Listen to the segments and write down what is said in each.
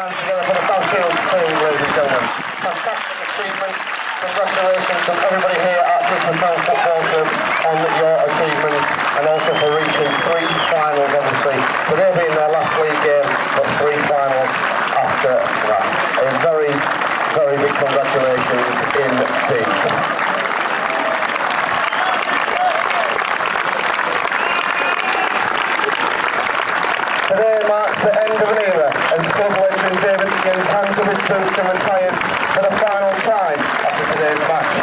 hands together for the South Shields team, ladies and gentlemen. Fantastic achievement. Congratulations to everybody here at Guisborough Football Club on your achievements and also for reaching 3 finals, obviously. Today being their last league game, but 3 finals after that. A very, very big congratulations indeed. Today marks the end of an era as club legend David Higgins hands up his boots and retires for the final time after today's match.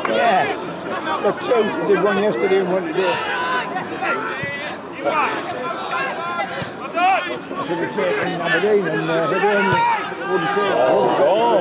Yeah, the two did one yesterday and one today. I should have taken Aberdeen and they wouldn't take it. Oh, goal!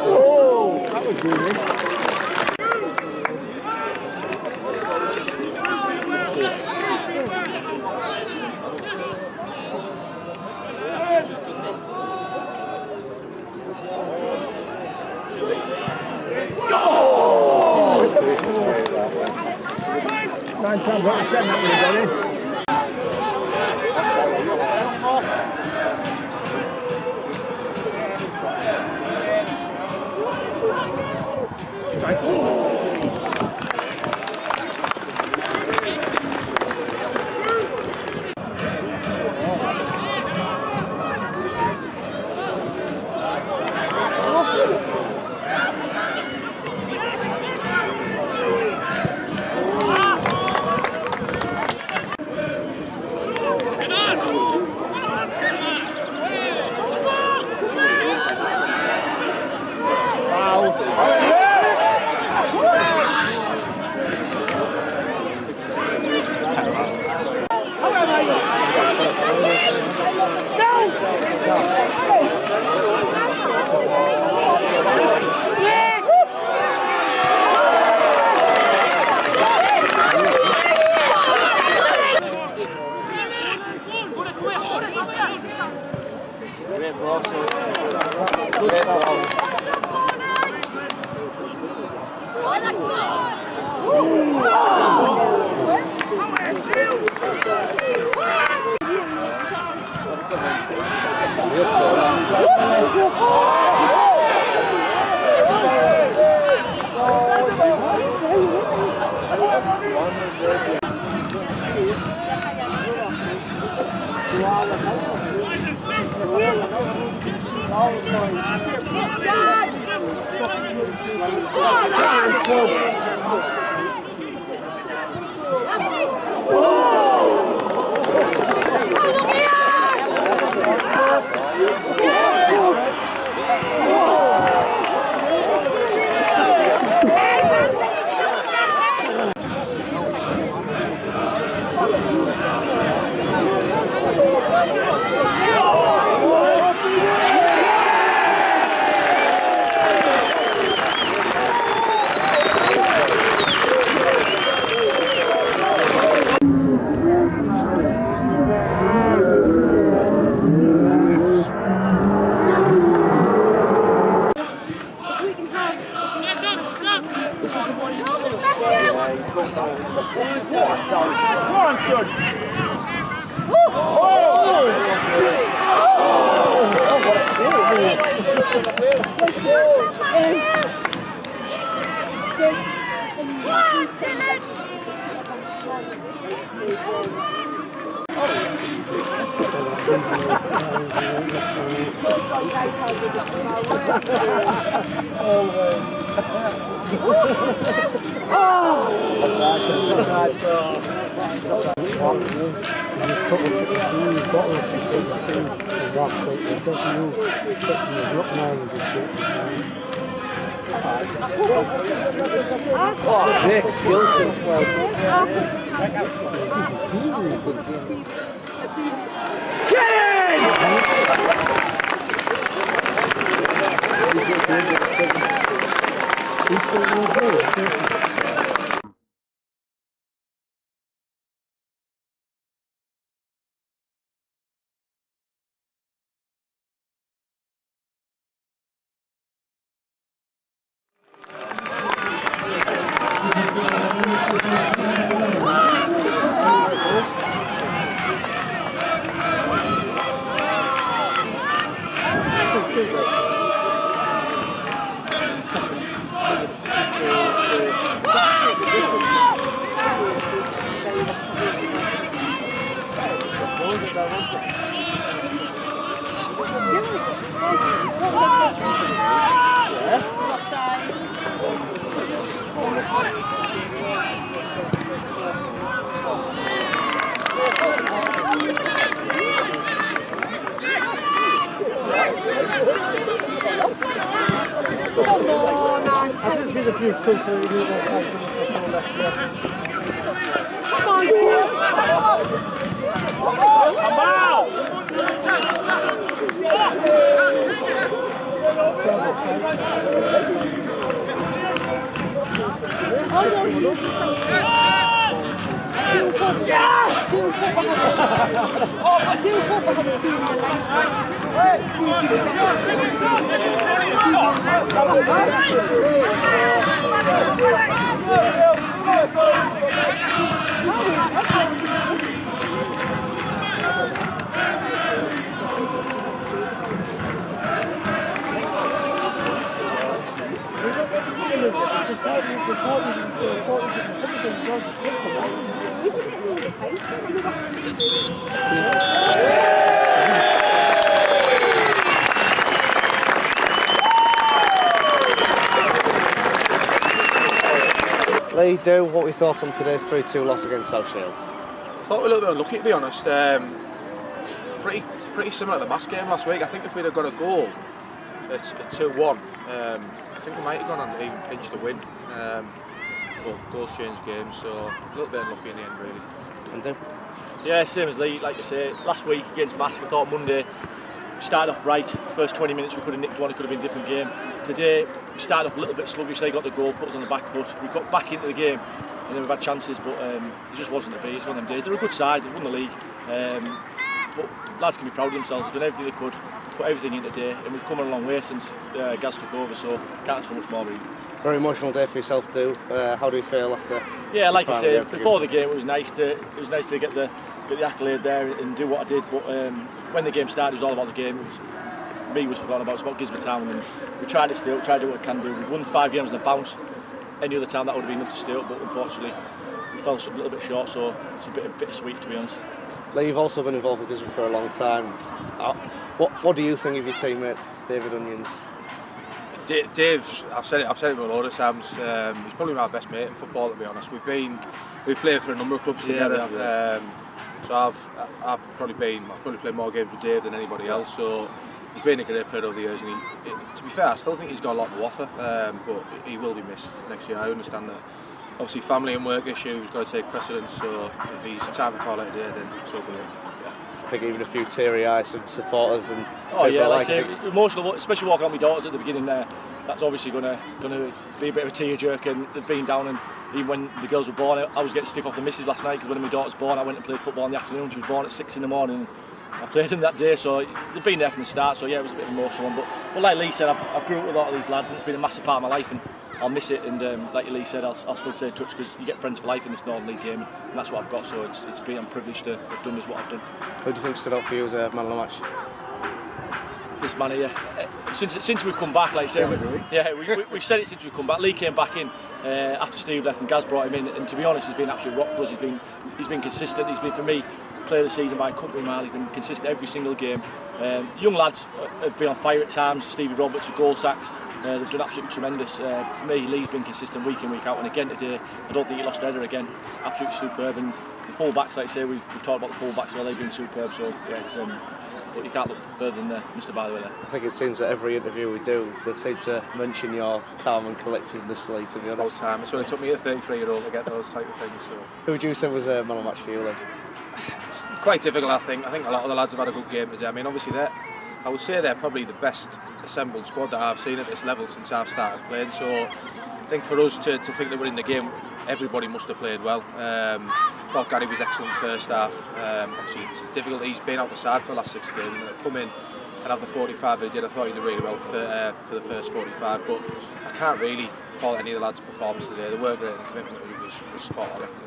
Oh, that was brilliant. Nine times out of 10 that would have got in. That's Great skill set. Lee, do what we thought on today's 3-2 loss against South Shields. I thought we were a little bit unlucky, to be honest. Pretty similar to the Mass game last week. I think if we'd have got a goal at 2-1, I think we might have gone on to even pinch the win. But goals change games, so a little bit unlucky in the end, really. And do? Yeah, same as Lee, like you say. Last week against Mask, I thought Monday we started off bright. First 20 minutes we could have nicked one, it could have been a different game. Today we started off a little bit sluggish, they got the goal, put us on the back foot. We got back into the game and then we've had chances, but it just wasn't to be. It's one of them days. They're a good side, they've won the league. But lads can be proud of themselves, they've done everything they could, put everything in today, and we've come a long way since Gaz took over, so can't ask for much more really. Very emotional day for yourself too. How do you feel after? Yeah, like I say, before the game it was nice to get the accolade there and do what I did, but when the game started it was all about the game. For me it was forgotten about. It's about Guisborough Town, and we tried to stay up, tried to do what we can do. We've won 5 games on the bounce. Any other time that would have been enough to stay up, but unfortunately we fell a little bit short, so it's a bit sweet, to be honest. Lee, you've also been involved with Guisborough for a long time. What do you think of your teammate, David Onions? Dave, I've said it a load of times. He's probably my best mate in football, to be honest. We've played for a number of clubs together. So I've probably played more games with Dave than anybody else. So he's been a great player over the years, and to be fair, I still think he's got a lot to offer. But he will be missed next year. I understand that. Obviously, family and work issues got to take precedence. So if he's time to call it a day, then so be it. I think even a few teary-eyed supporters and like I say, emotional, especially walking out with my daughters at the beginning there. That's obviously going to be a bit of a tear-jerker, and they've been down. And even when the girls were born, I was getting stick off the missus last night because when my daughter's born, I went and played football in the afternoon. She was born at 6 in the morning. I played them that day, so they've been there from the start. So yeah, it was a bit of an emotional one. But like Lee said, I've grew up with a lot of these lads, and it's been a massive part of my life. And I'll miss it, and like Lee said, I'll still stay in touch because you get friends for life in this Northern League game, and that's what I've got. So I'm privileged to have done what I've done. Who do you think stood out for you as a man of the match? This man here. Since we've come back, like I say, we've said it since we've come back. Lee came back in after Steve left, and Gaz brought him in. And to be honest, he's been absolute rock for us. He's been consistent. He's been, for me, player of the season by a country mile. He's been consistent every single game. Young lads have been on fire at times. Stevie Roberts, goal sacks. They've done absolutely tremendous. For me, Lee's been consistent week in, week out, and again today, I don't think he lost a header again. Absolutely superb. And the full-backs, like I say, we've talked about the full-backs, well, they've been superb. So yeah, it's but you can't look further than Mr. Barlow there. I think it seems that every interview we do, they seem to mention your calm and collectedness, Lee, to be honest. It's about time. It's only took me a 33-year-old to get those type of things. So. Who would you say was a man of the match for you, Lee? It's quite difficult, I think. I think a lot of the lads have had a good game today. I mean, obviously, I would say they're probably the best assembled squad that I've seen at this level since I've started playing. So I think for us to think that we're in the game, everybody must have played well. I thought Gary was excellent first half. Obviously, it's difficult. He's been out the side for the last 6 games, and to come in and have the 45 that he did, I thought he did really well for the first 45. But I can't really fault any of the lads' performance today. The work rate and the commitment was spot on, definitely.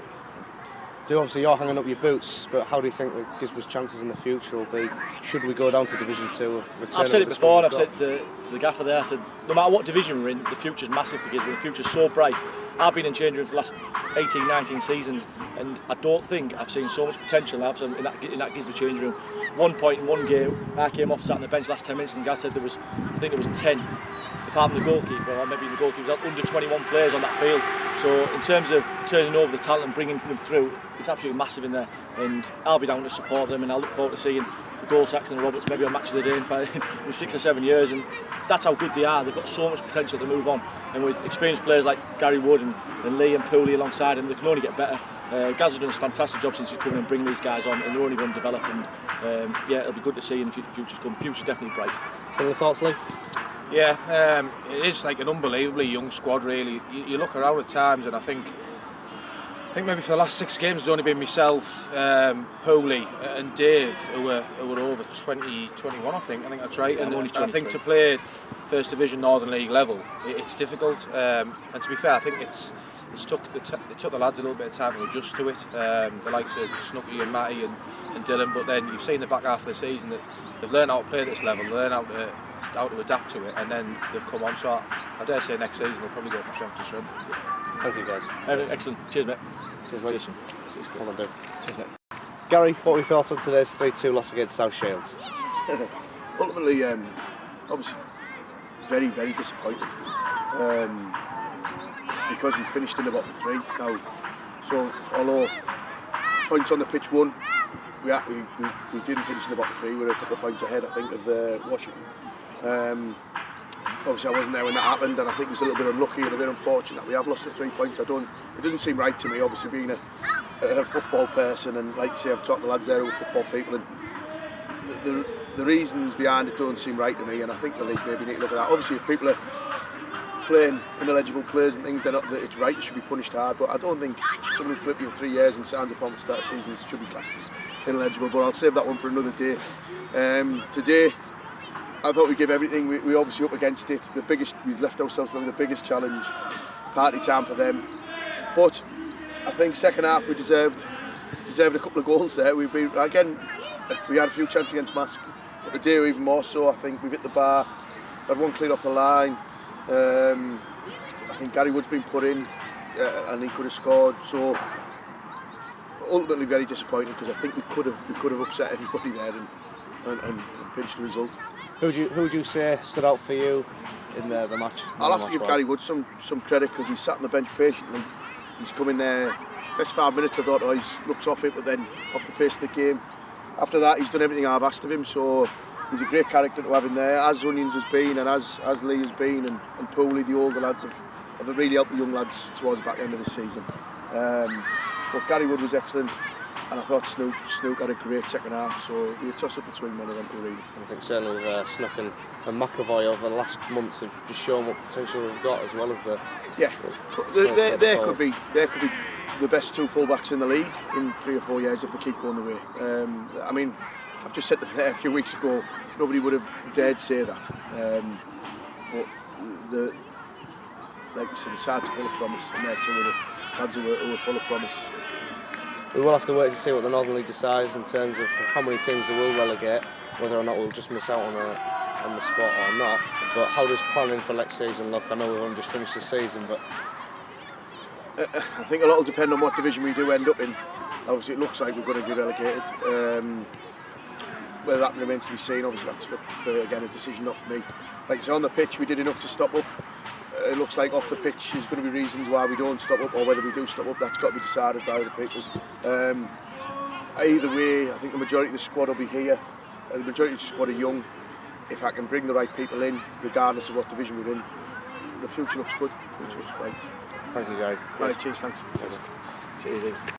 Obviously you're hanging up your boots, but how do you think that Guisborough's chances in the future will be? Should we go down to Division 2? I've said it before, and I've said to the gaffer there, I said, no matter what division we're in, the future's massive for Guisborough. The future's so bright. I've been in change rooms for the last 18, 19 seasons, and I don't think I've seen so much potential now in that Guisborough change room. One point in one game, I came off, sat on the bench last 10 minutes, and the guy said I think there was 10, apart from the goalkeeper, or maybe the goalkeeper was under 21 players on that field. So in terms of turning over the talent and bringing them through, it's absolutely massive in there, and I'll be down to support them, and I look forward to seeing the goal sacks and the Roberts maybe on Match of the Day in 6 or 7 years, and that's how good they are. They've got so much potential to move on, and with experienced players like Gary Wood and Lee and Pooley alongside them, they can only get better. Gaz has done a fantastic job since he's come in and bring these guys on, and they're only going to develop, and yeah, it'll be good to see in the future's come. The future's definitely bright. So the thoughts, Lee? Yeah, it is like an unbelievably young squad, really. You look around at times, and I think maybe for the last 6 games there's only been myself, Pooley and Dave who were over 20, 21, I think that's right. And I think to play First Division Northern League level, it's difficult. And to be fair, I think it took the lads a little bit of time to adjust to it. The likes of Snooky and Matty and Dylan, but then you've seen the back half of the season that they've learned how to play this level, learn how to adapt to it, and then they've come on. So I dare say next season they'll probably go from strength to strength. Thank you, guys. Excellent. Cheers, mate. Cheers, mate. Well done. Cheers, mate. Gary, what were your thoughts on today's 3-2 loss against South Shields? Ultimately, obviously, very, very disappointed. Because we finished in the bottom 3 now. So although points on the pitch won, we didn't finish in the bottom 3. We were a couple of points ahead, I think, of Washington. Obviously, I wasn't there when that happened, and I think it was a little bit unlucky and a bit unfortunate that we have lost the 3 points. It doesn't seem right to me, obviously being a football person, and like you say, I've talked to lads there who are football people, and the reasons behind it don't seem right to me, and I think the league maybe need to look at that. Obviously, if people are playing ineligible players and things, that it's right, they should be punished hard, but I don't think someone who's played for 3 years and signs a form at the start of seasons should be classed as ineligible, but I'll save that one for another day. Today, I thought we gave everything. We obviously up against it. We left ourselves with the biggest challenge. Party time for them. But I think second half we deserved a couple of goals there. We had a few chances against Mask, but today even more so. I think we've hit the bar. Had one cleared off the line. I think Gary Wood's been put in, and he could have scored. So ultimately very disappointed because I think we could have upset everybody there and pinched the result. Who would you say stood out for you in the match? I'll have to give Gary Wood some credit because he sat on the bench patiently. He's come in there. First 5 minutes I thought, oh, he looks off it, but then off the pace of the game. After that, he's done everything I've asked of him, so he's a great character to have in there, as Onions has been and as Lee has been, and Pooley, the older lads, have really helped the young lads towards the back end of the season. But Gary Wood was excellent, and I thought Snook had a great second half, so we were a toss-up between one of them two, really. I think certainly with Snook and McAvoy over the last months have just shown what potential we've got, as well as the... Yeah, they could be the best two full-backs in the league in 3 or 4 years if they keep going the way. I mean, I've just said that a few weeks ago, nobody would have dared say that. But like you said, the side's full of promise, and they're two of the lads who are full of promise. We will have to wait to see what the Northern League decides in terms of how many teams they will relegate, whether or not we'll just miss out on the spot or not. But how does planning for next season look? I know we've only just finished the season, but I think a lot will depend on what division we do end up in. Obviously, it looks like we're going to be relegated. Whether that remains to be seen. Obviously, that's for again a decision not for me. Like I say, on the pitch we did enough to stop up. It looks like off the pitch there's going to be reasons why we don't stop up, or whether we do stop up. That's got to be decided by the people. Either way, I think the majority of the squad will be here. The majority of the squad are young. If I can bring the right people in, regardless of what division we're in, the future looks good. The future looks bright. thank you, Gary. All right, cheers, thanks. Cheers.